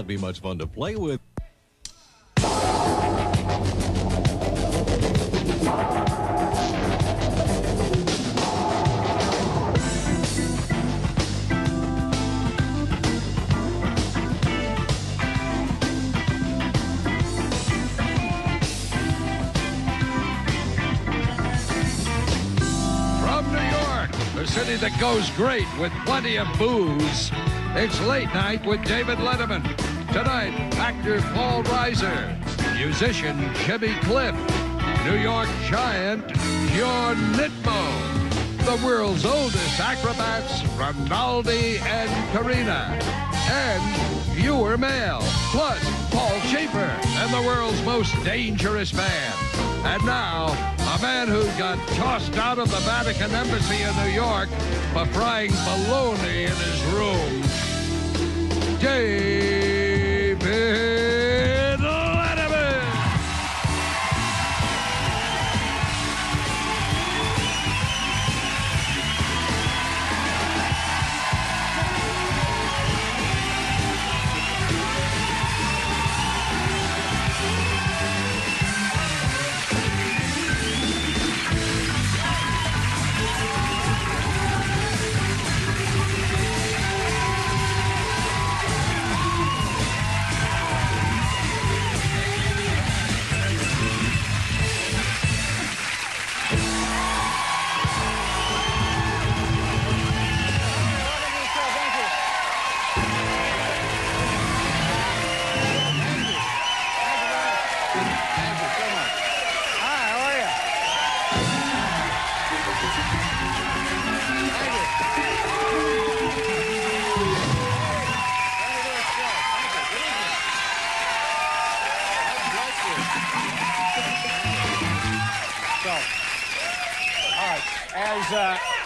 That'd be much fun to play with. The city that goes great with plenty of booze. It's Late Night with David Letterman. Tonight, actor Paul Reiser, musician Jimmy Cliff, New York giant John Nitmo, the world's oldest acrobats Rinaldi and Karina, and viewer mail, plus Paul Schaefer and the world's most dangerous man. And now, a man who got tossed out of the Vatican Embassy in New York for frying bologna in his room, David Letterman.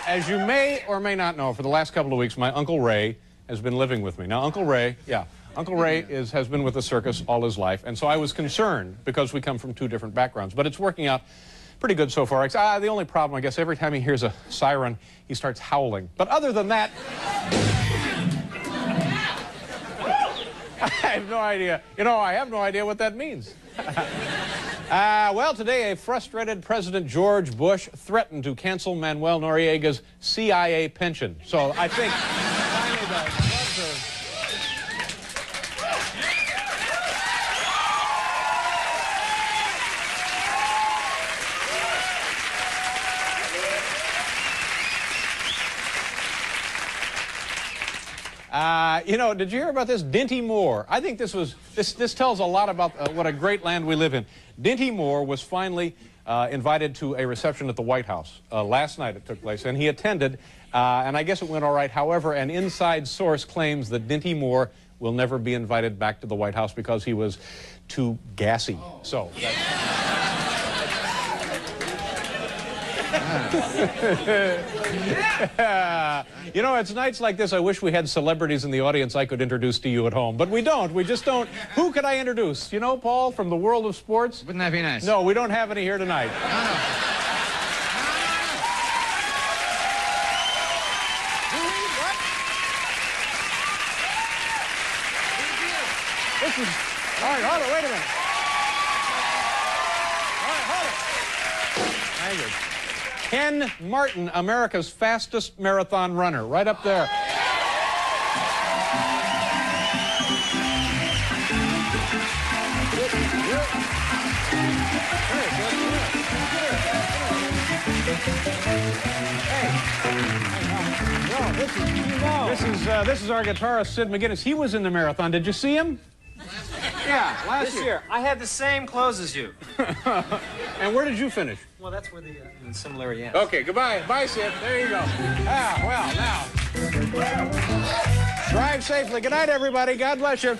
As you may or may not know, for the last couple of weeks, my Uncle Ray has been living with me. Now, Uncle Ray has been with the circus all his life, and so I was concerned because we come from two different backgrounds. But it's working out pretty good so far. The only problem, I guess, every time he hears a siren, he starts howling. But other than that, I have no idea. You know, I have no idea what that means. Well, today a frustrated President George Bush threatened to cancel Manuel Noriega's CIA pension. So I think finally the floods are... you know, did you hear about this? Dinty Moore. I think this tells a lot about what a great land we live in. Dinty Moore was finally invited to a reception at the White House. Last night it took place, and he attended, and I guess it went all right. However, an inside source claims that Dinty Moore will never be invited back to the White House because he was too gassy. So. You know, it's nights like this I wish we had celebrities in the audience I could introduce to you at home. But we don't. We just don't. Who could I introduce? You know, Paul, from the world of sports? Wouldn't that be nice? No, we don't have any here tonight. This is... All right, hold it. Wait a minute. All right, hold it. Thank you. Ken Martin, America's fastest marathon runner, right up there. This is our guitarist, Sid McGinnis. He was in the marathon. Did you see him? Yeah, last year. I had the same clothes as you. And where did you finish? Well, that's where the similarity ends. Okay, goodbye. Bye, Sid. There you go. Well, now. Drive safely. Good night, everybody. God bless you.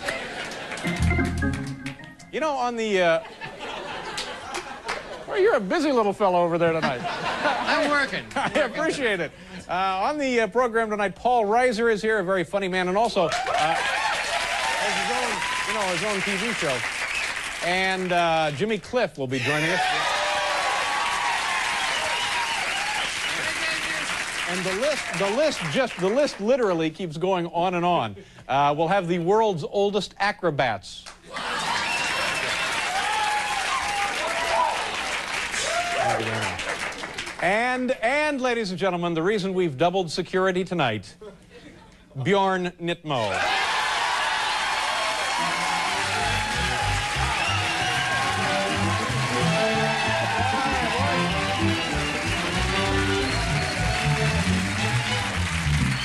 You know, on the... Well, you're a busy little fellow over there tonight. I'm working. I appreciate it. On the program tonight, Paul Reiser is here, a very funny man, and also has his own TV show. And Jimmy Cliff will be joining us. And the list literally keeps going on and on. We'll have the world's oldest acrobats. And ladies and gentlemen, the reason we've doubled security tonight, Bjorn Nitmo.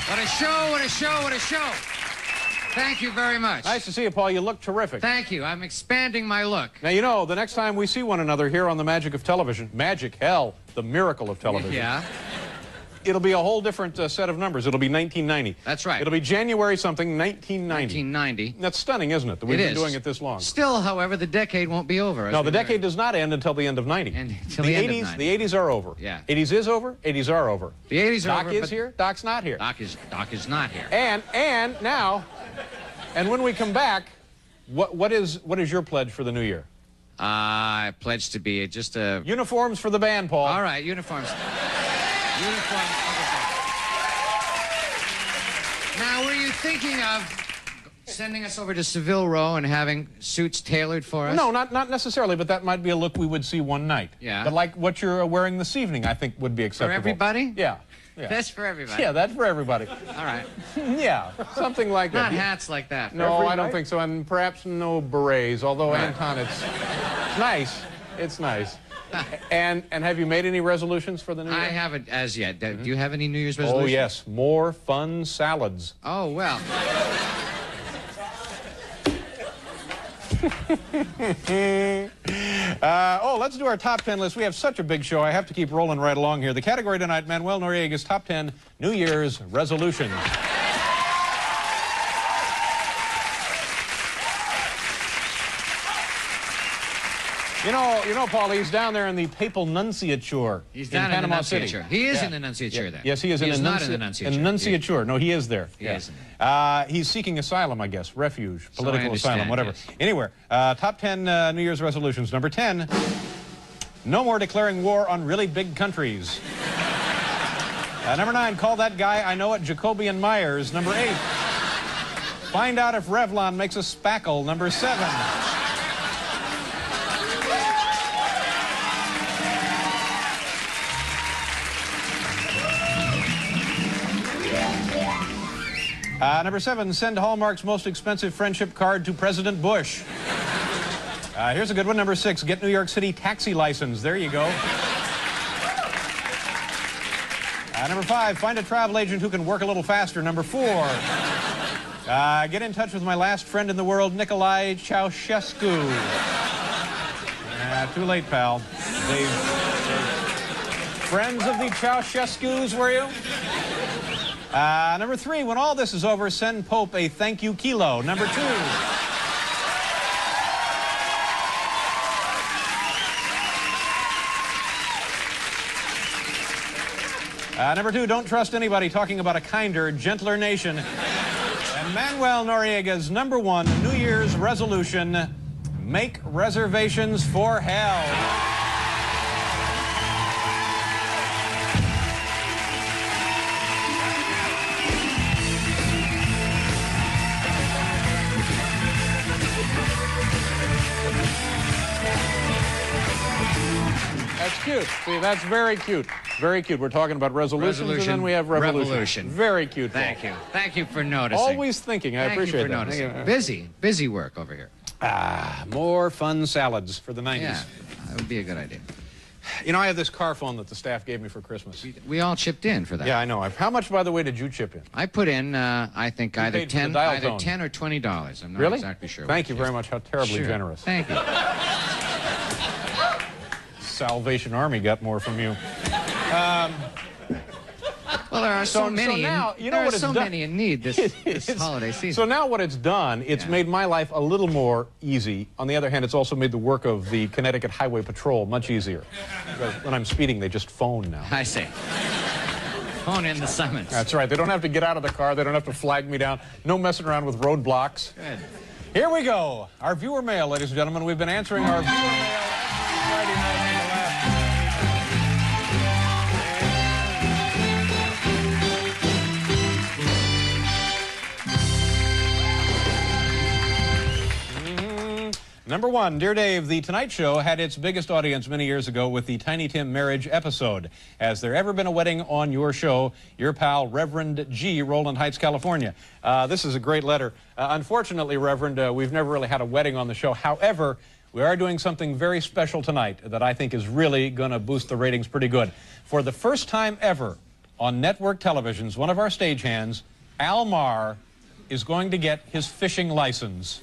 What a show, what a show, what a show. Thank you very much. Nice to see you, Paul. You look terrific. Thank you. I'm expanding my look. Now, you know, the next time we see one another here on the magic of television, magic, hell, the miracle of television. Yeah. It'll be a whole different set of numbers. It'll be 1990. That's right. It'll be January something, 1990. 1990. That's stunning, isn't it, that we've been doing it this long? Still, however, the decade won't be over. No, the decade does not end until the end of 90. Until the end of 90. The 80s are over. Yeah. 80s is over, 80s are over. The 80s are over. Doc is here, Doc's not here. Doc is not here. And now, and when we come back, what is your pledge for the new year? I pledge to be just a... Uniforms for the band, Paul. All right, uniforms. Uniforms for the band. Now, were you thinking of sending us over to Seville Row and having suits tailored for us? No, not necessarily, but that might be a look we would see one night. Yeah. But like what you're wearing this evening, I think would be acceptable. For everybody? Yeah. That's for everybody. Yeah, that's for everybody. All right. Yeah, something like that. Not hats like that. No, I don't think so. And perhaps no berets, although, Anton, it's nice. It's nice. And have you made any resolutions for the new year? I haven't as yet. Do you have any New Year's resolutions? Oh, yes. More fun salads. Oh, well. Let's do our top 10 list. We have such a big show. I have to keep rolling right along here. The category tonight, Manuel Noriega's top 10 New Year's resolutions. You know, Paul, he's down there in the Papal Nunciature. He's down in the Nunciature. He is in the Nunciature then. Yes, he is. He is not in the Nunciature. Nunciature. No, he is there. He is. He's seeking asylum, I guess. Refuge, political asylum, whatever. Yes. Anyway, top 10 New Year's resolutions. Number 10, no more declaring war on really big countries. Number 9, call that guy I know it Jacoby and Myers. Number 8, find out if Revlon makes a spackle. Number 7. Number 7, send Hallmark's most expensive friendship card to President Bush. Here's a good one. Number 6, get New York City taxi license. There you go. Number 5, find a travel agent who can work a little faster. Number 4, get in touch with my last friend in the world, Nikolai Ceausescu. Too late, pal. Friends of the Ceausescus, were you? Number 3, when all this is over, send Pope a thank you kilo. Number 2. Number 2, don't trust anybody talking about a kinder, gentler nation. And Manuel Noriega's number 1 New Year's resolution, make reservations for hell. That's cute. See, that's very cute. Very cute. We're talking about resolutions, and then we have revolution. Very cute. Thank you. Thank you for noticing. Always thinking. I appreciate that. Thank you for noticing. Busy work over here. More fun salads for the 90s. Yeah, that would be a good idea. You know, I have this car phone that the staff gave me for Christmas. We all chipped in for that. Yeah, I know. How much, by the way, did you chip in? I put in, I think, either 10 or $20. I'm not exactly sure. Thank you very much. How terribly generous. Thank you. Salvation Army got more from you. Well, there are so many. So now, you know there what are it's so done? many in need this holiday season. So now what it's done, it's made my life a little more easy. On the other hand, it's also made the work of the Connecticut Highway Patrol much easier. Because when I'm speeding, they just phone now. I see. Phone in the summons. That's right. They don't have to get out of the car. They don't have to flag me down. No messing around with roadblocks. Good. Here we go. Our viewer mail, ladies and gentlemen. We've been answering our viewer mail Friday night in the last. Number 1, Dear Dave, The Tonight Show had its biggest audience many years ago with the Tiny Tim marriage episode. Has there ever been a wedding on your show? Your pal, Reverend G, Roland Heights, California. This is a great letter. Unfortunately, Reverend, we've never really had a wedding on the show. However, we are doing something very special tonight that I think is really going to boost the ratings pretty good. For the first time ever on network televisions, one of our stagehands, Al Marr, is going to get his fishing license.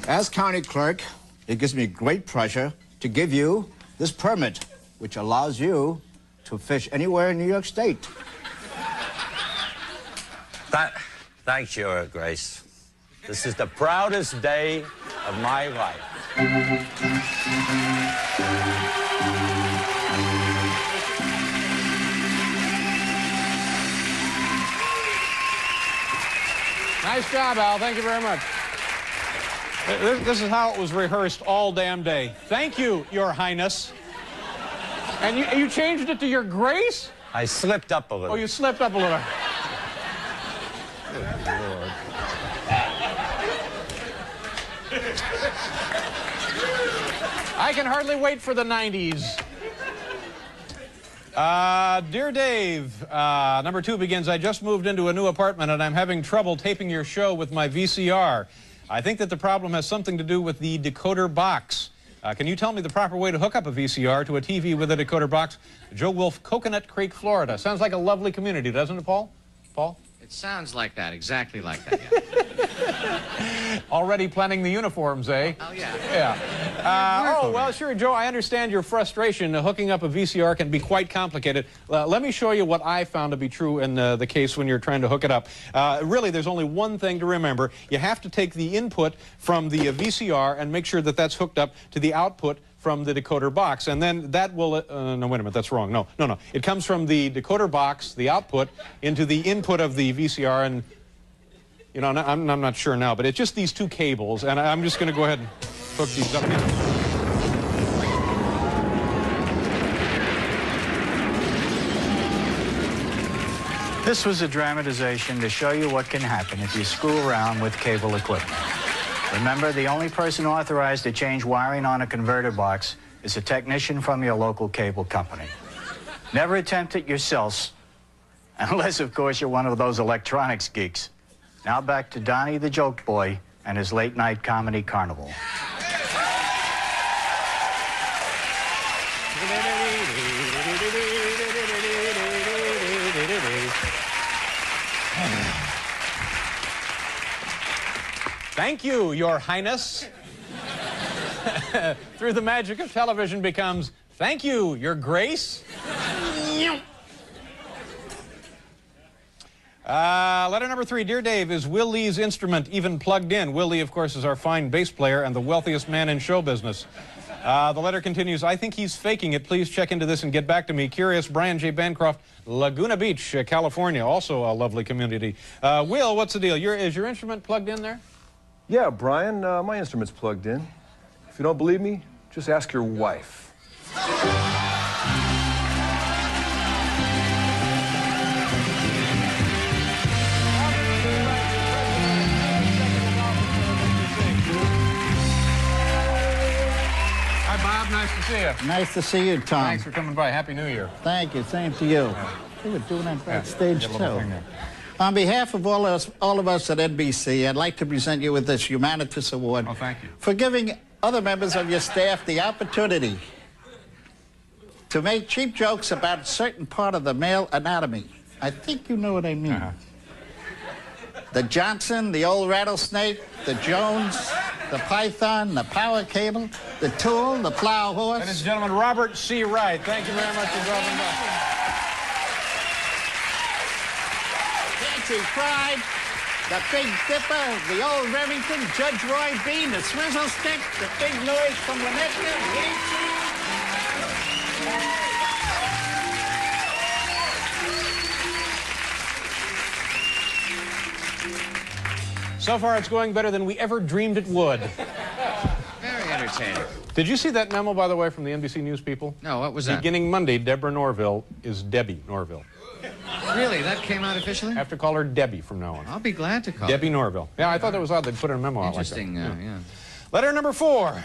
As county clerk, it gives me great pleasure to give you this permit, which allows you to fish anywhere in New York State. Thanks, Your Grace. This is the proudest day of my life. Nice job, Al. Thank you very much. This is how it was rehearsed all damn day. Thank you, Your Highness. And you changed it to Your Grace? I slipped up a little. Oh, you slipped up a little. Good Lord. I can hardly wait for the 90s. Dear Dave, number 2 begins, I just moved into a new apartment and I'm having trouble taping your show with my VCR. I think that the problem has something to do with the decoder box. Can you tell me the proper way to hook up a VCR to a TV with a decoder box? Joe Wolf, Coconut Creek, Florida. Sounds like a lovely community, doesn't it, Paul? Paul? It sounds like that, exactly like that, yeah. Already planning the uniforms, eh? Oh, yeah. Yeah. Oh, well, sure, Joe, I understand your frustration. Hooking up a VCR can be quite complicated. Let me show you what I found to be true in the case when you're trying to hook it up. Really, there's only one thing to remember. You have to take the input from the VCR and make sure that that's hooked up to the output from the decoder box, and then that will, no, wait a minute, that's wrong. No. It comes from the decoder box, the output, into the input of the VCR, and, you know, I'm not sure now, but it's just these 2 cables, and I'm just going to go ahead and hook these up here. This was a dramatization to show you what can happen if you screw around with cable equipment. Remember, the only person authorized to change wiring on a converter box is a technician from your local cable company. Never attempt it yourselves, unless, of course, you're one of those electronics geeks. Now back to Donnie the Joke Boy and his late-night comedy carnival. Thank you, Your Highness. Through the magic of television becomes, thank you, Your Grace. Letter number 3, Dear Dave, is Will Lee's instrument even plugged in? Will Lee, of course, is our fine bass player and the wealthiest man in show business. The letter continues, I think he's faking it. Please check into this and get back to me. Curious, Brian J. Bancroft, Laguna Beach, California, also a lovely community. Will, what's the deal? Is your instrument plugged in there? Yeah, Brian, my instrument's plugged in. If you don't believe me, just ask your wife. Hi, Bob. Nice to see you. Nice to see you, Tom. Thanks for coming by. Happy New Year. Thank you. Same to you. We were doing that backstage, Get a little too. thing there. On behalf of all of us at NBC, I'd like to present you with this Humanitas Award. Oh, thank you. For giving other members of your staff the opportunity to make cheap jokes about a certain part of the male anatomy. I think you know what I mean. The Johnson, the old rattlesnake, the Jones, the python, the power cable, the tool, the plow horse. Ladies and gentlemen, Robert C. Wright. Thank you very much for dropping by. Fancy Pride, the Big Dipper, the old Remington, Judge Roy Bean, the Swizzle Stick, the Big Noise from Winnetka, So far, it's going better than we ever dreamed it would. Very entertaining. Did you see that memo, by the way, from the NBC News people? No, what was that? Beginning Monday, Deborah Norville is Debbie Norville. Really? That came out officially? I have to call her Debbie from now on. I'll be glad to call Debbie her. Norville. Yeah, I thought that was odd. They'd put in a memo out like that. Interesting, yeah. Letter number 4.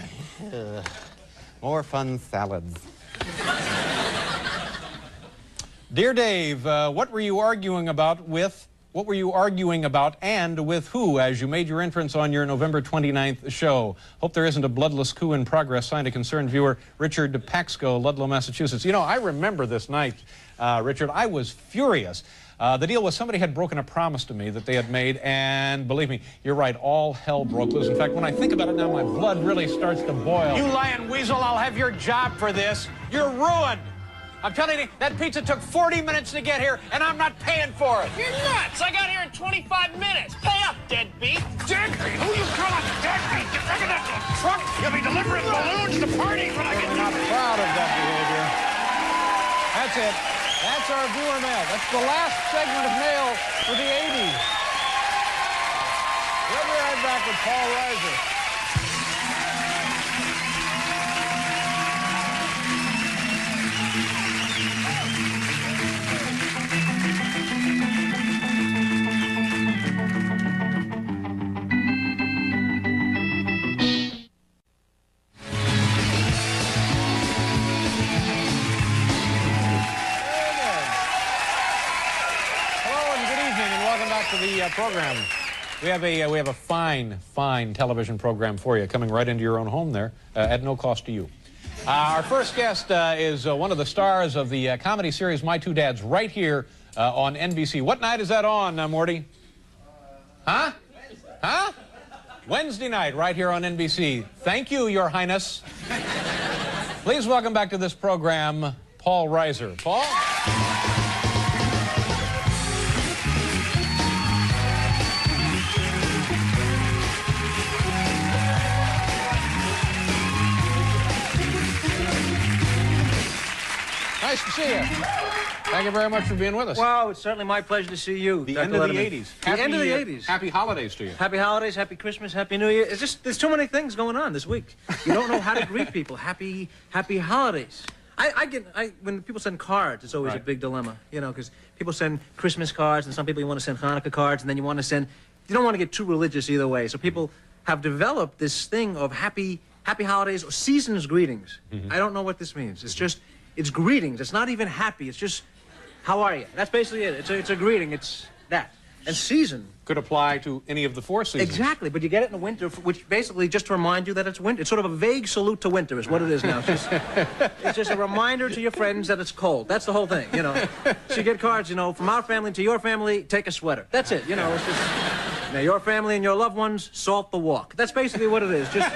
More fun salads. Dear Dave, what were you arguing about and with who as you made your entrance on your November 29th show? Hope there isn't a bloodless coup in progress, signed a concerned viewer, Richard Paxco, Ludlow, Massachusetts. You know, I remember this night, Richard. I was furious. The deal was somebody had broken a promise to me that they had made, and believe me, you're right, all hell broke loose. In fact, when I think about it now, my blood really starts to boil. You lying weasel, I'll have your job for this. You're ruined. I'm telling you, that pizza took 40 minutes to get here, and I'm not paying for it. You're nuts. I got here in 25 minutes. Pay up, deadbeat. Deadbeat? Who you calling deadbeat? Get back in that truck. You'll be delivering balloons to parties when I get I'm not proud of that behavior. That's it. That's our viewer mail. That's the last segment of mail for the 80s. We'll be right back with Paul Reiser. To the program. We have a fine television program for you coming right into your own home there at no cost to you. Our first guest is one of the stars of the comedy series My Two Dads right here on NBC. What night is that on, Morty? Huh? Huh? Wednesday night right here on NBC. Thank you, Your Highness. Please welcome back to this program, Paul Reiser. Paul? Nice to see you. Thank you very much for being with us. Well, it's certainly my pleasure to see you. The Dr. end of the Letterman. 80s. The end of the 80s. Happy holidays to you. Happy holidays, happy Christmas, happy New Year. It's just, there's too many things going on this week. You don't know how to greet people. Happy holidays. When people send cards, it's always a big dilemma, you know, because people send Christmas cards, and some people you want to send Hanukkah cards, and then you don't want to get too religious either way. So people have developed this thing of happy holidays or season's greetings. I don't know what this means. It's just, it's greetings. It's not even happy. It's just, how are you? That's basically it. It's a greeting. It's that. And season could apply to any of the 4 seasons. Exactly, but you get it in the winter, which basically just to remind you that it's winter. It's sort of a vague salute to winter is what it is now. It's just a reminder to your friends that it's cold. That's the whole thing, you know. So you get cards, you know, from our family to your family, take a sweater. That's it, you know. It's just, now your family and your loved ones, salt the walk. That's basically what it is. Just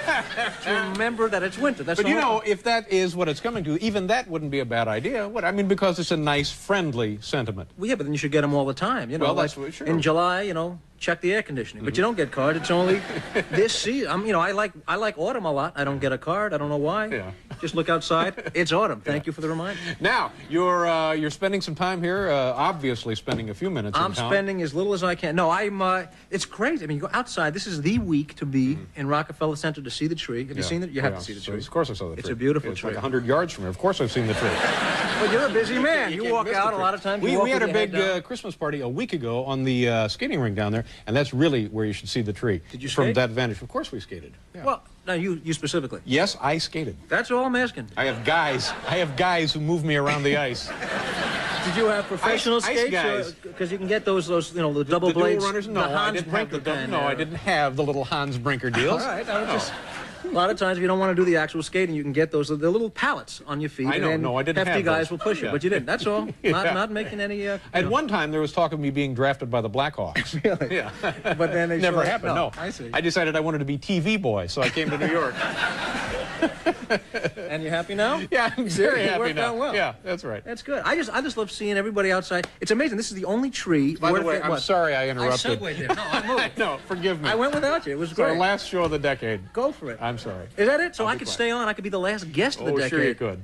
to remember that it's winter. That's but you know, if that is what it's coming to, even that wouldn't be a bad idea. What I mean, because it's a nice, friendly sentiment. Well, yeah, but then you should get them all the time. You know, well, like that's true. In July, you know, check the air conditioning. But you don't get card. It's only this season. You know, I like autumn a lot. I don't get a card. I don't know why. Yeah. Just look outside. It's autumn. Thank you for the reminder. Now you're spending some time here. Obviously, spending a few minutes. I'm spending as little as I can. No, it's great. I mean, you go outside. This is the week to be in Rockefeller Center to see the tree. Have you seen it? You have to see the tree. Of course, I saw the tree. It's a beautiful tree. It's like 100 yards from here. Of course, I've seen the tree. Well, you're a busy man. You walk out a lot of times. We had a big Christmas party a week ago on the skating rink down there, and that's really where you should see the tree. Did you skate? From that vantage? Of course we skated. Yeah. Well, no, you specifically. Yes, I skated. That's all I'm asking. I have guys who move me around the ice. Did you have professional skates? Because you can get those you know, the double blades. Dual runners? No, I didn't have I didn't have the little Hans Brinker deals. All right, a lot of times, if you don't want to do the actual skating, you can get those. They're little pallets on your feet. I know. No, I didn't have hefty those. guys will push you, but you didn't. That's all. Not making any. At one time, there was talk of me being drafted by the Blackhawks. Really? Yeah. But then they never happened. No. I see. I decided I wanted to be TV boy, so I came to New York. And you're happy now? Yeah, I'm very happy worked now. out well. Yeah, that's right. That's good. I just love seeing everybody outside. It's amazing. This is the only tree. By the way, I'm sorry I interrupted. I segued there. No, I moved. No, forgive me. I went without you. It was It's great. our last show of the decade. Go for it. I'm sorry. Is that it? So I could stay on. I could be the last guest of the decade. Sure you could.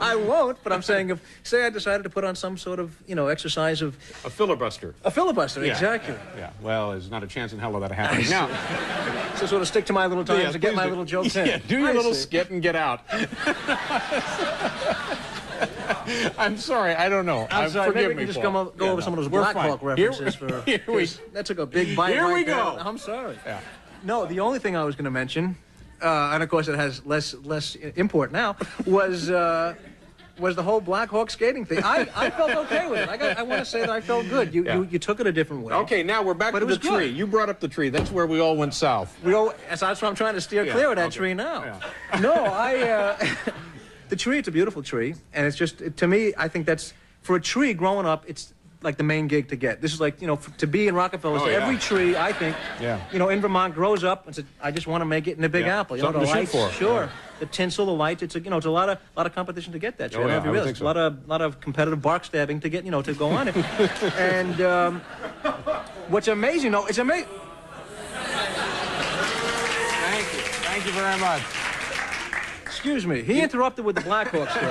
I won't, but I'm saying say I decided to put on some sort of, you know, exercise of... A filibuster. A filibuster, yeah. exactly. Yeah, well, there's not a chance in hell of that happening now. So sort of stick to my little times and get my little jokes in. Yeah, do your little skit and get out. I'm sorry, I don't know. I'm sorry, forgive maybe we me, can just Paul. go over some of those We're Black fine. Hawk references. That took a big bite. Here right we there. go. I'm sorry. Yeah. No, the only thing I was going to mention, and of course it has less import now, was the whole Black Hawk skating thing. I felt okay with it. I want to say that I felt good. You took it a different way. Okay, now we're back to the tree. You brought up the tree. That's where we all went south. That's why I'm trying to steer clear of that tree now. Yeah. No, the tree, it's a beautiful tree, and it's just, to me, I think that's, for a tree growing up, it's like the main gig to get. This is like, to be in Rockefeller, every tree, I think, in Vermont grows up and says, I just want to make it in the Big Apple. Something the to shoot lights, for. sure. The tinsel, the lights, it's a lot of competition to get that tree. Oh, yeah, I would think It's so. a lot of competitive bark stabbing to get, to go on it. And what's amazing, though, it's amazing. Thank you very much. Excuse me. He interrupted with the Black Hawk story.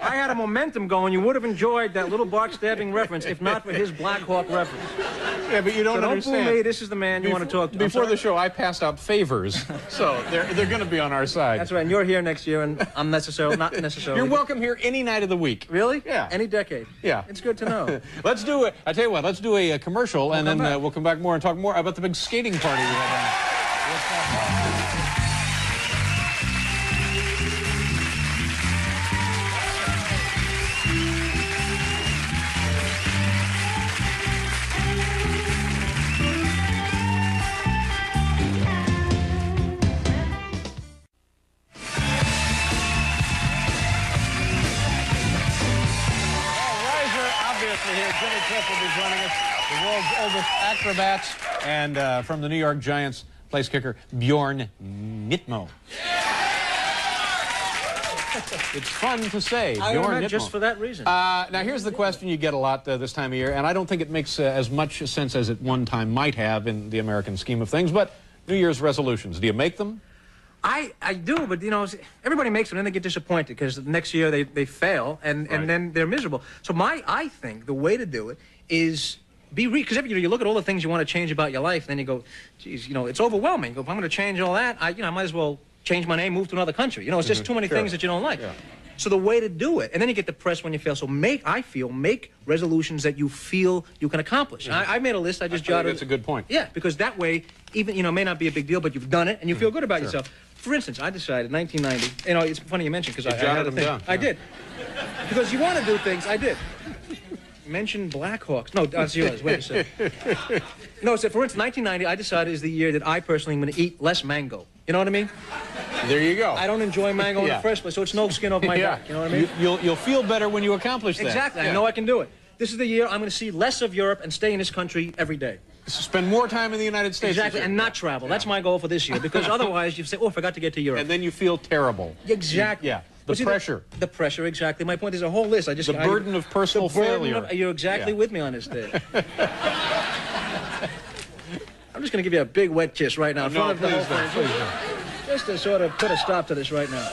I had a momentum going. You would have enjoyed that little bark stabbing reference if not for his Black Hawk reference. Yeah, but you don't understand. Don't fool me. This is the man you want to talk to. Before the show, I passed out favors, so they're going to be on our side. That's right. And you're here next year, and I'm not necessarily. You're welcome here any night of the week. Really? Yeah. Any decade. Yeah. It's good to know. Let's do it. I tell you what. Let's do a commercial, and then we'll come back more and talk more about the big skating party we had. Here, Jimmy Cliff will be joining us, the world's oldest acrobats, and from the New York Giants, place kicker Bjorn Nitmo. It's fun to say, Bjorn Nitmo. Just for that reason. Now, here's the question you get a lot this time of year, and I don't think it makes as much sense as it one time might have in the American scheme of things, but New Year's resolutions, do you make them? I do, but everybody makes them and then they get disappointed because the next year they fail and then they're miserable. So I think the way to do it is because every year you look at all the things you want to change about your life, and then you go, geez, it's overwhelming. You go, if I'm going to change all that, I might as well change my name, move to another country. It's just too many things that you don't like. Yeah. So the way to do it, and then you get depressed when you fail. So make resolutions that you feel you can accomplish. I made a list. I just jotted. That's a good point. Yeah, because that way, even it may not be a big deal, but you've done it and you feel good about yourself. For instance, I decided 1990. It's funny you mentioned because I jotted them down. I did, because you want to do things. I did. Mention Black Hawks. No, that's yours. Wait a second. No, so for instance, 1990, I decided is the year that I personally am going to eat less mango. You know what I mean? There you go. I don't enjoy mango in the first place, so it's no skin off my back. You know what I mean? You'll feel better when you accomplish that. Exactly. I know I can do it. This is the year I'm going to see less of Europe and stay in this country every day. Spend more time in the United States. Exactly, and not travel. That's my goal for this year, because otherwise you say, oh, I forgot to get to Europe. And then you feel terrible. Exactly. Yeah. The pressure. The pressure, exactly. My point, there's a whole list. The burden of personal failure. You're exactly with me on this day. I'm just going to give you a big wet kiss right now. No, please don't. Just to sort of put a stop to this right now.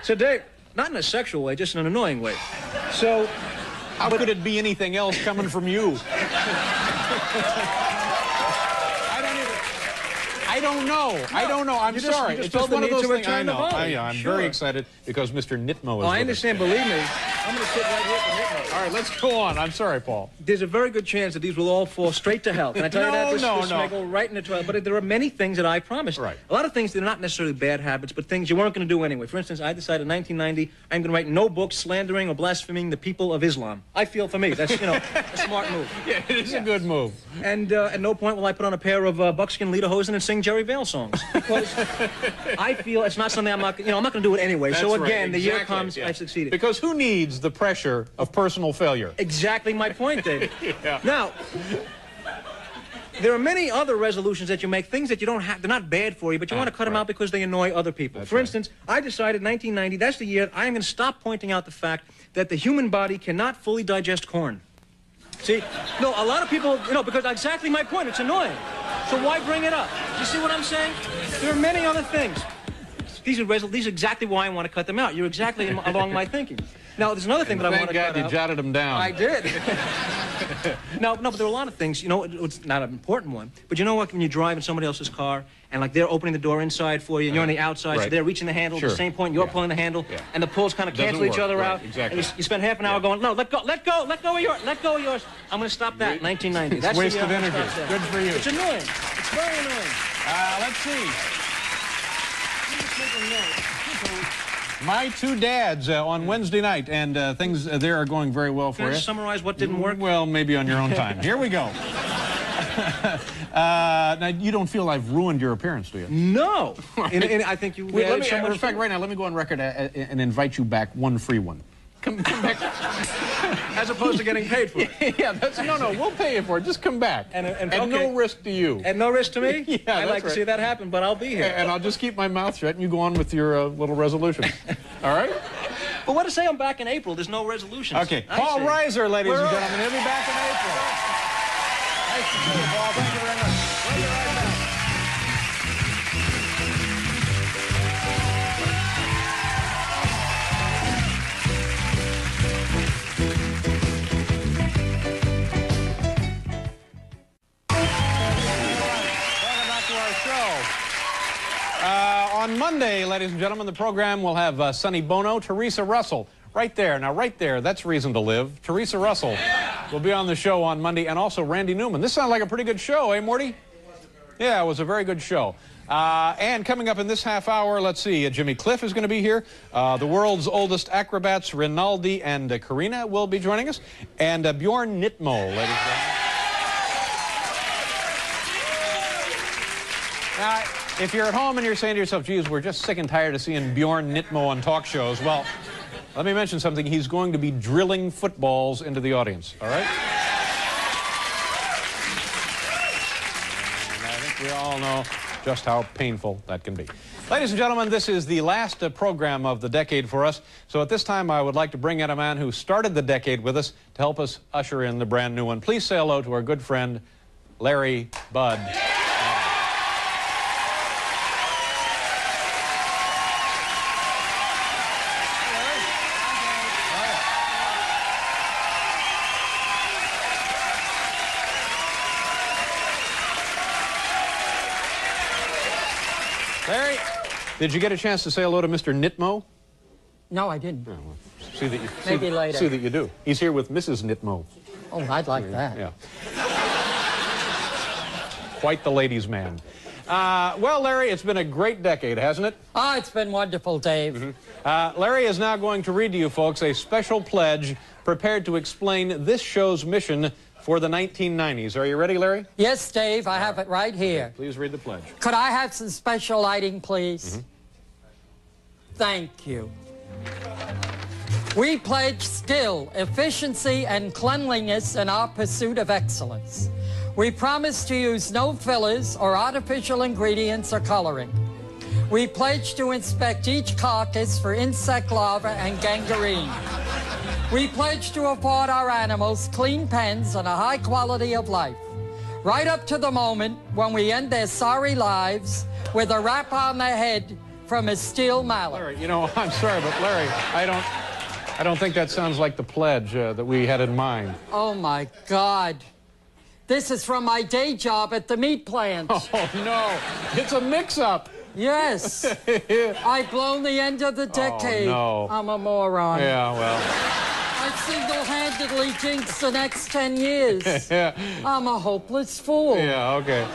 So, Dave, not in a sexual way, just in an annoying way. So... How could it be anything else coming from you? I don't know. I'm sorry. It's just one of those things. I know. I'm very excited because Mr. Nitmo is I understand. Believe me. I'm going to sit right here for Nitmo. All right, let's go on. I'm sorry, Paul. There's a very good chance that these will all fall straight to hell. Can I tell you that? This may go right in the toilet. But there are many things that I promised. Right. A lot of things that are not necessarily bad habits, but things you weren't going to do anyway. For instance, I decided in 1990 I'm going to write no books slandering or blaspheming the people of Islam. I feel for me that's a smart move. Yeah, it is a good move. And at no point will I put on a pair of buckskin lederhosen and sing Jerry Vale songs because I feel it's not something I'm not going to do it anyway. That's so again, right. the year comes, I've succeeded. Because who needs the pressure of personal failure? Exactly my point, David. Now, there are many other resolutions that you make, things that you don't have, they're not bad for you, but you want to cut them out because they annoy other people. For instance, I decided 1990, that's the year I am going to stop pointing out the fact that the human body cannot fully digest corn. See? No, a lot of people, because exactly my point, it's annoying. So why bring it up? You see what I'm saying? There are many other things. These are exactly why I want to cut them out. You're exactly along my thinking. Now, there's another thing that I want to Thank God you jotted them down. I did. No, but there are a lot of things. You know, it's not an important one. But you know what? When you drive in somebody else's car, and like they're opening the door inside for you, and you're on the outside, so they're reaching the handle at the same point, you're pulling the handle, and the pulls kind of cancel each other out. Exactly. And you spend half an hour going, no, let go of yours. I'm going to stop that. 1990. That's wasted energy. Good for you. It's annoying. It's very annoying. Let's see. My two dads on Wednesday night, and things there are going very well for you. Can I summarize what didn't work? Well, maybe on your own time. Here we go. Now, you don't feel I've ruined your appearance, do you? No. And I think you. In fact, right now, let me go on record and invite you back one free one. Come back. As opposed to getting paid for it. Yeah, no, we'll pay you for it. Just come back. And no risk to you. And no risk to me? Yeah, I'd like to see that happen, but I'll be here. And I'll just keep my mouth shut, and you go on with your little resolution. All right? But what to say I'm back in April? There's no resolutions. Okay. Paul Reiser, ladies and gentlemen. He'll be back in April. Nice to see you, Paul. Thank you very much. We'll be right back. On Monday, ladies and gentlemen, the program will have Sonny Bono, Teresa Russell, right there. Now, right there, that's reason to live. Teresa Russell will be on the show on Monday, and also Randy Newman. This sounds like a pretty good show, eh, Morty? Yeah, it was a very good show. And coming up in this half hour, let's see, Jimmy Cliff is going to be here. The world's oldest acrobats, Rinaldi and Karina, will be joining us. And Bjorn Nitmo, ladies and gentlemen. Now, if you're at home and you're saying to yourself, geez, we're just sick and tired of seeing Bjorn Nitmo on talk shows, well, let me mention something. He's going to be drilling footballs into the audience, all right? And I think we all know just how painful that can be. Ladies and gentlemen, this is the last program of the decade for us. So at this time, I would like to bring in a man who started the decade with us to help us usher in the brand new one. Please say hello to our good friend, Larry Bud. Larry, did you get a chance to say hello to Mr. Nitmo? No, I didn't. Oh, well, see that you, Maybe later. See that you do. He's here with Mrs. Nitmo. Oh, I'd like that. Yeah. Quite the ladies' man. Well, Larry, it's been a great decade, hasn't it? Oh, it's been wonderful, Dave. Mm-hmm. Larry is now going to read to you folks a special pledge prepared to explain this show's mission for the 1990s. Are you ready, Larry? Yes, Dave, I have it right here. Okay, please read the pledge. Could I have some special lighting, please? Mm-hmm. Thank you. We pledge skill, efficiency, and cleanliness in our pursuit of excellence. We promise to use no fillers or artificial ingredients or coloring. We pledge to inspect each carcass for insect larvae and gangrene. We pledge to afford our animals clean pens and a high quality of life, right up to the moment when we end their sorry lives with a rap on their head from a steel mallet. Larry, you know, I'm sorry, but Larry, I don't think that sounds like the pledge that we had in mind. Oh, my God. This is from my day job at the meat plant. Oh, no. It's a mix-up. Yes. I've blown the end of the decade. Oh, no. I'm a moron. Yeah, well. I single-handedly jinxed the next 10 years. Yeah. I'm a hopeless fool. Yeah, okay.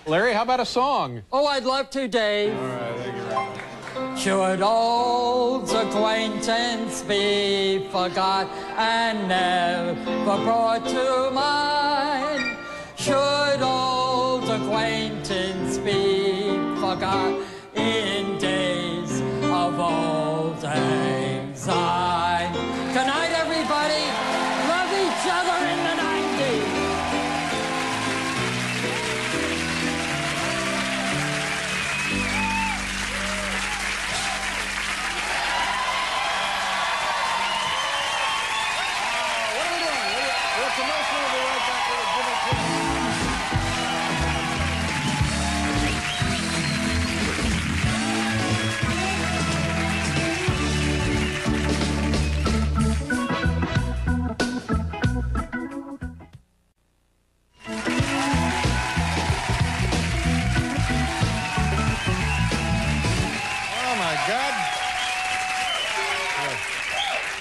Larry, how about a song? Oh, I'd love to, Dave. All right, thank you very much. Should old acquaintance be forgot and never brought to mind? Should old acquaintance be forgot in days of old lang syne? Good night, everybody. Love each other in the 90s.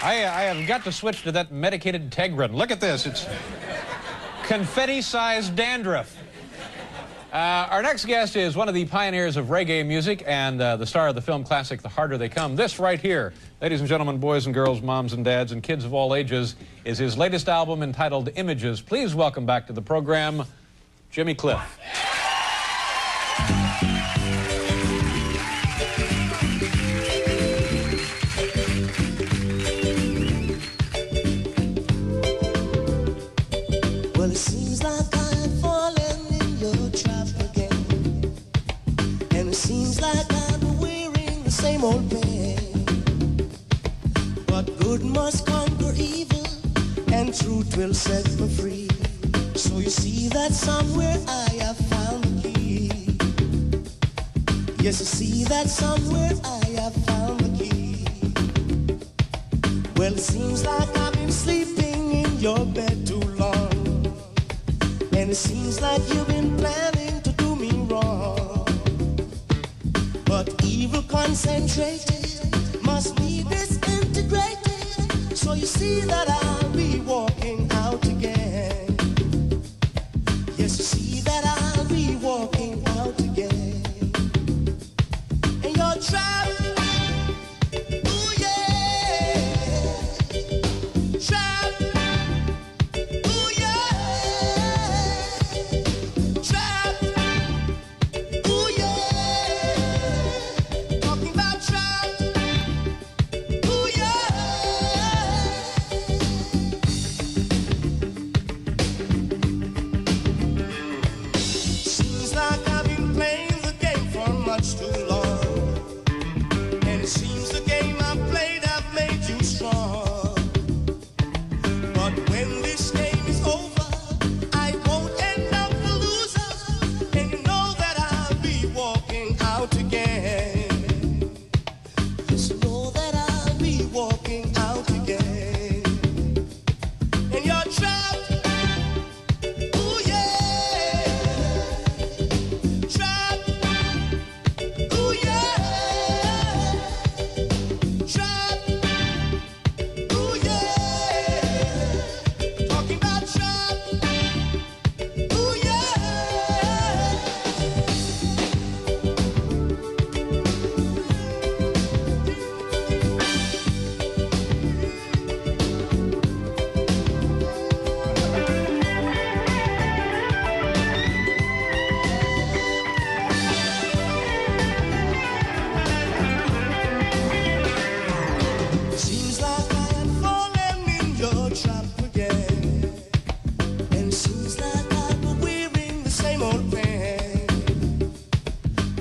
I have got to switch to that medicated Tegrin. Look at this. It's confetti-sized dandruff. Our next guest is one of the pioneers of reggae music and the star of the film classic The Harder They Come. This right here, ladies and gentlemen, boys and girls, moms and dads, and kids of all ages, is his latest album entitled Images. Please welcome back to the program, Jimmy Cliff. Well, it seems like I've fallen in your trap again, and it seems like I'm wearing the same old pain. But good must conquer evil, and truth will set me free. So you see that somewhere I have found the key. Yes, you see that somewhere I have found the key. Well, it seems like I've been sleeping in your bed too long, and it seems like you've been planning to do me wrong. But evil concentrated must be disintegrated. So you see that I'll be walking out again. Yes, you see that I'll be walking out again. And you're trapped. Ooh, yeah. Trapped. Ooh, yeah. Trapped. Ooh, yeah. Talking about trapped. Ooh, yeah. Seems like I've been playing the game for much too long, and it seems the game I've played have made you strong. But when this game is over, I won't end up the loser, and you know that I'll be walking out again. Yes, you know that I'll be walking out again. And you're trapped. Ooh, yeah. Trapped. Ooh, yeah. Trapped. Ooh, yeah. Talking about trapped. Ooh, yeah. Seems like I am falling in your trap again, and it seems like I'm wearing the same old pain.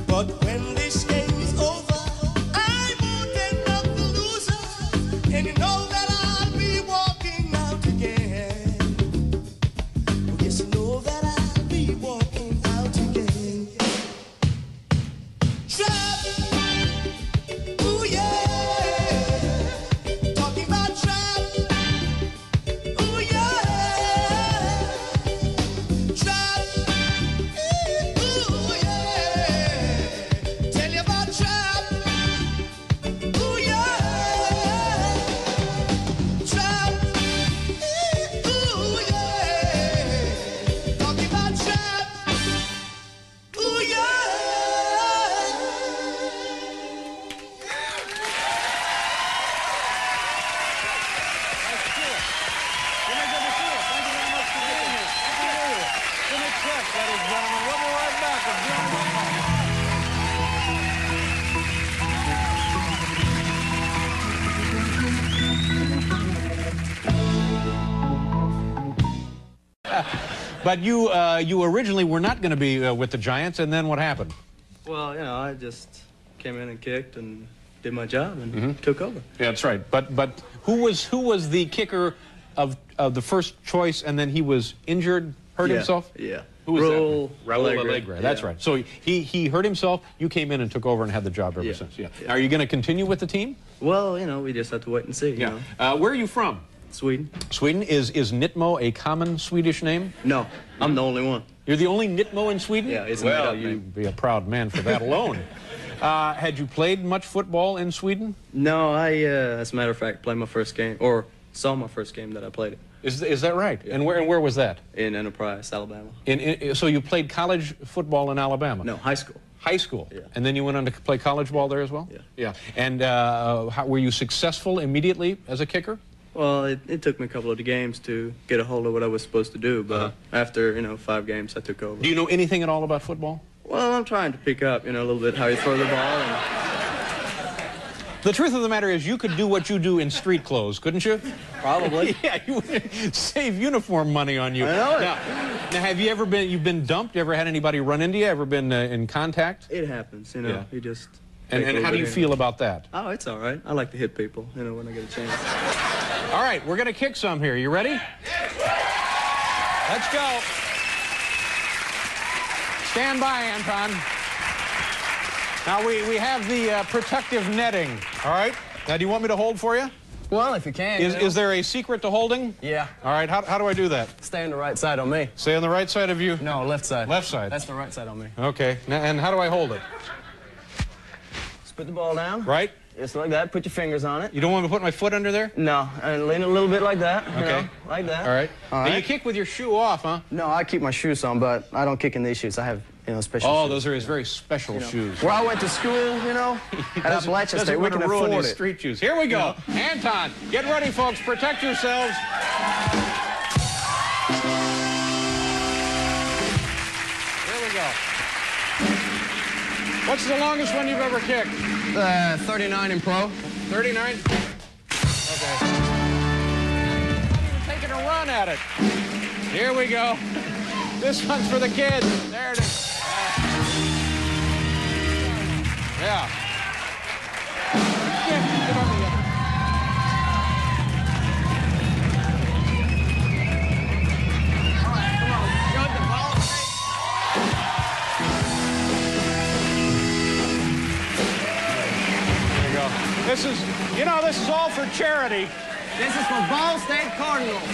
But when this game is over, I won't end up the loser, and you know that I'll be walking out again. Yes, you know that I'll be walking out again. Trapped. Ooh, yeah. Talking about trapped. Ooh, yeah. Trapped. Ooh, yeah. Tell you about trapped. Ooh, yeah. Trapped. Ooh, yeah. Talking about trapped. Ooh, yeah. Jimmy, good to see you. Thank you very much for being here. Happy New Year. Jimmy Cliff, ladies and gentlemen. We'll be right back with Jimmy. But you originally were not going to be with the Giants, and then what happened? Well, you know, I just came in and kicked and did my job and took over. Yeah, that's right. But who was the kicker of the first choice, and then he was injured, hurt himself? Yeah. Who was Raul that? Raul Allegre. Allegre. That's Yeah. right. So he hurt himself. You came in and took over and had the job ever since. Yeah. Are you going to continue with the team? Well, you know, we just have to wait and see. You know? Where are you from? Sweden. Sweden? Is Nitmo a common Swedish name? No, I'm the only one. You're the only Nitmo in Sweden? Yeah, it's well, made up name. you'd be a proud man for that alone. Had you played much football in Sweden? No, I, as a matter of fact, played my first game, or saw my first game that I played it. Is that right? Yeah. And where was that? In Enterprise, Alabama. So you played college football in Alabama? No, high school. High school? Yeah. And then you went on to play college ball there as well? Yeah. Yeah. And were you successful immediately as a kicker? Well, it took me a couple of games to get a hold of what I was supposed to do, but after, 5 games, I took over. Do you know anything at all about football? Well, I'm trying to pick up, a little bit how you throw the ball. And... The truth of the matter is you could do what you do in street clothes, couldn't you? Probably. Yeah, you would save uniform money on you. I know it. Now, have you ever you've been dumped? You ever had anybody run into you? Ever been in contact? It happens, Yeah. You just... And how do you feel about that? Oh, it's all right. I like to hit people, when I get a chance. All right, we're going to kick some here. You ready? Let's go. Stand by, Anton. Now, we have the protective netting, all right? Now, do you want me to hold for you? Well, if you can. Is there a secret to holding? Yeah. All right, how do I do that? Stay on the right side on me. Stay on the right side of you? No, left side. Left side. That's the right side on me. Okay, now, and how do I hold it? Just put the ball down. Right? Just like that. Put your fingers on it. You don't want me to put my foot under there? No, and lean a little bit like that. Okay. Like that. All right. All Now, right. you kick with your shoe off, huh? No, I keep my shoes on, but I don't kick in these shoes. I have, special Oh, shoes. those are his very special shoes. Where I went to school, at Appalachia, we can ruin afford his it. street shoes. Here we go. Anton, get ready, folks. Protect yourselves. Here we go. What's the longest one you've ever kicked? 39 in pro. 39? Okay. Taking a run at it. Here we go. This one's for the kids. There it is. Yeah. Get on the other. All right, come on. Jug the ball. There you go. This is all for charity. This is for Ball State Cardinals.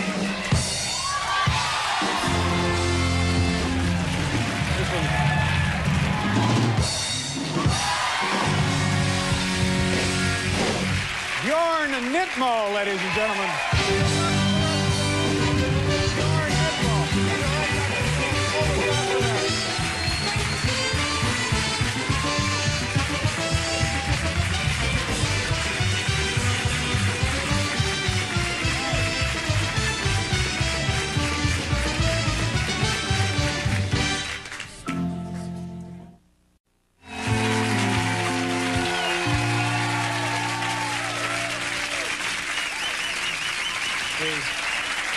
Bjorn Nitmo, ladies and gentlemen.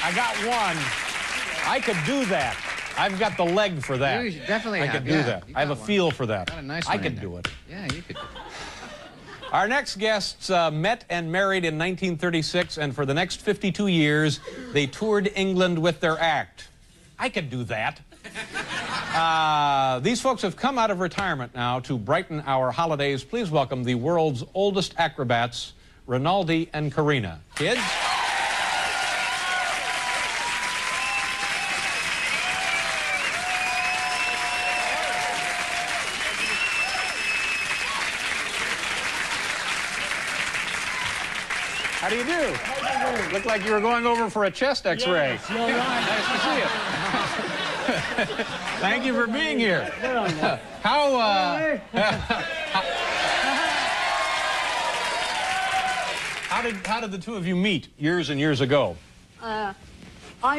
I got one. I could do that. I've got the leg for that. You definitely I have. could do that. I have a feel for that. Got a nice I one could in do it. Yeah, you could. Our next guests met and married in 1936, and for the next 52 years, they toured England with their act. I could do that. These folks have come out of retirement now to brighten our holidays. Please welcome the world's oldest acrobats, Rinaldi and Karina. Kids? How do you do? Looked like you were going over for a chest X-ray. Yes, you're right. Nice to see you. Thank you for being here. How did the two of you meet years and years ago? I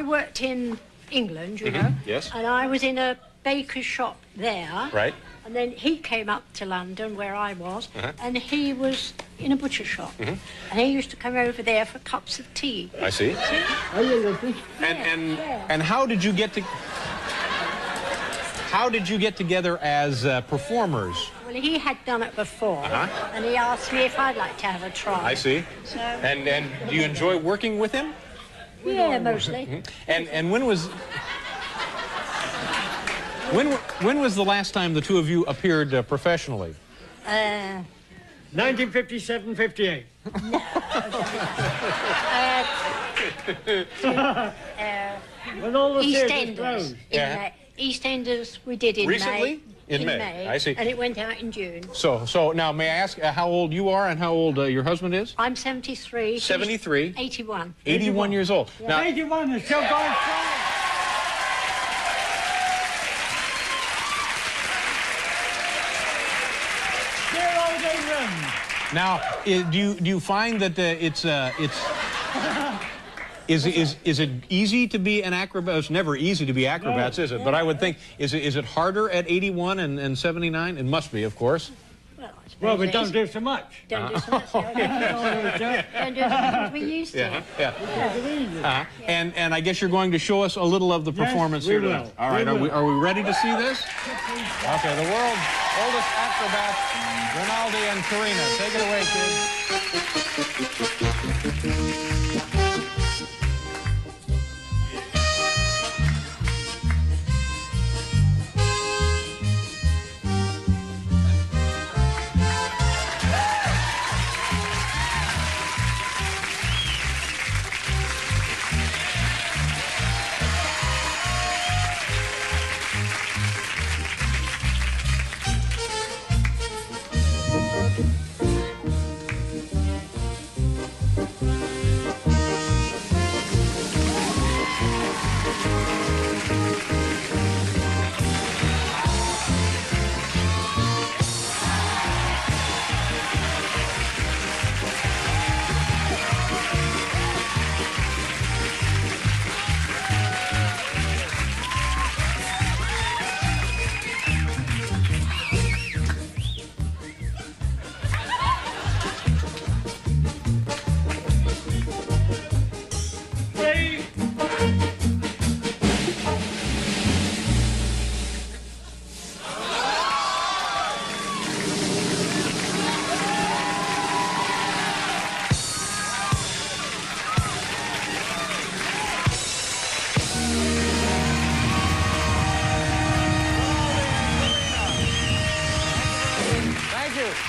worked in England, you know. Yes. And I was in a baker's shop there. Right. And then he came up to London, where I was, and he was in a butcher shop. And he used to come over there for cups of tea. I see. Are you looking? And how did you get together as performers? Well, he had done it before, and he asked me if I'd like to have a try. I see. So, And do you enjoy working with him? yeah, mostly. And when was the last time the two of you appeared professionally? 1957-58. When all the theatres EastEnders. closed. EastEnders we did in Recently? May. In May. I see. And it went out in June. So now, may I ask how old you are and how old your husband is? I'm 73. 73. 81. 81 years old. Yeah. Now, 81 is still going strong. now, do you find that is it easy to be an acrobat? It's never easy to be acrobats, is it? But I would think, is it harder at 81 and 79? It must be, of course. Well, we don't do so much. Don't do so much. Don't do as much as we used to. Yeah. And I guess you're going to show us a little of the performance here tonight. All right. Are we ready to see this? Okay. The world's oldest acrobats, Rinaldi and Karina. Take it away, kids.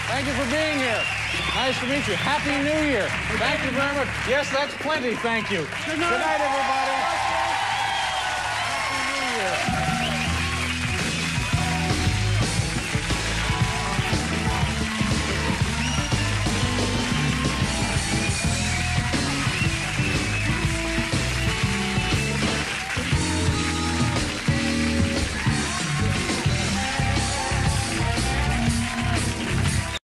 Thank you for being here. Nice to meet you. Happy New Year. Thank you very much. Yes, that's plenty. Thank you. Good night, everybody.